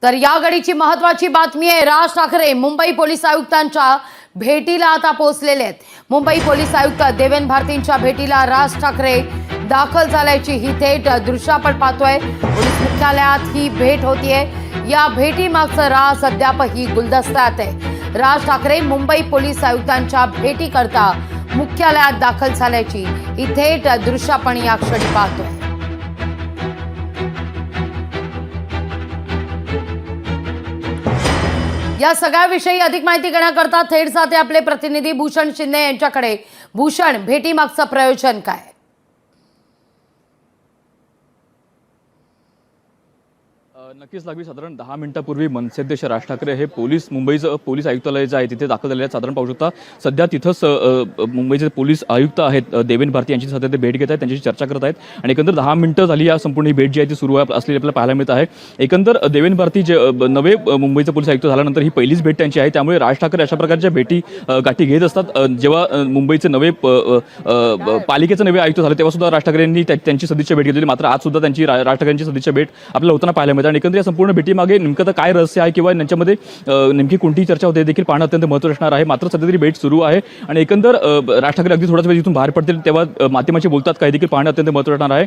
तर या घडीची महत्त्वाची बातमी आहे। राज ठाकरे मुंबई पोलीस आयुक्तांच्या भेटीला आता पोहोचलेले आहेत। मुंबई पोलीस आयुक्त देवेंद्र भारतींच्या भेटीला राज ठाकरे दाखल झाल्याची ही थेट दृश्य आपण पाहतोय। पोलीस मुख्यालयात ही भेट होतीये। या भेटीमागचं राज अद्यापही गुलदस्त्यात आहे। राज ठाकरे मुंबई पोलीस आयुक्तांच्या भेटीकरता मुख्यालयात दाखल झाल्याची ही थेट दृश्य आपण या क्षणी पाहतोय। या सगळ्याविषयी अधिक माहिती घेण्याकरता थेट जाते आपले प्रतिनिधी भूषण शिंदे यांच्याकडे। भूषण, भेटीमागचं प्रयोजन काय? नक्कीच लागली साधारण 10 मिनिटांपूर्वी मनसे अध्यक्ष राज ठाकरे हे मुंबईचं पोलीस आयुक्तालय जे आहे तिथे दाखल झालेले आहेत। साधारण पाहू शकता सध्या तिथंच मुंबईचे पोलीस आयुक्त आहेत देवेंद्र भारती यांची सध्या ते भेट घेत आहेत, त्यांच्याशी चर्चा करत आहेत आणि एकंदर 10 मिनिटं झाली या संपूर्ण ही भेट जी आहे ती सुरू असलेली आपल्याला पाहायला मिळत आहे। एकंदर देवेंद्र भारती जे नवे मुंबईचे पोलीस आयुक्त झाल्यानंतर ही पहिलीच भेट त्यांची आहे, त्यामुळे राज ठाकरे अशा प्रकारच्या भेटी गाठी घेत असतात। जेव्हा मुंबईचे नवे पालिकेचे नवे आयुक्त झाले तेव्हा सुद्धा राज ठाकरे यांनी त्यांची सदिच्छा भेट घेतली, मात्र आज सुद्धा त्यांची राज ठाकरेंची सदिच्छा भेट आपल्याला होताना पाहायला मिळते। एकंदर या संपूर्ण भेटीमागे नेमकं तर काय रहस्य आहे किंवा यांच्यामध्ये नेमकी कोणती चर्चा होते देखील पाहणं अत्यंत महत्त्वाचं असणार आहे। मात्र सध्या तरी भेट सुरू आहे आणि एकंदर राज ठाकरे अगदी थोडाच वेळ इथून बाहेर पडतील तेव्हा माध्यमांशी बोलतात काही देखील पाहणं अत्यंत महत्त्वाचं असणार आहे।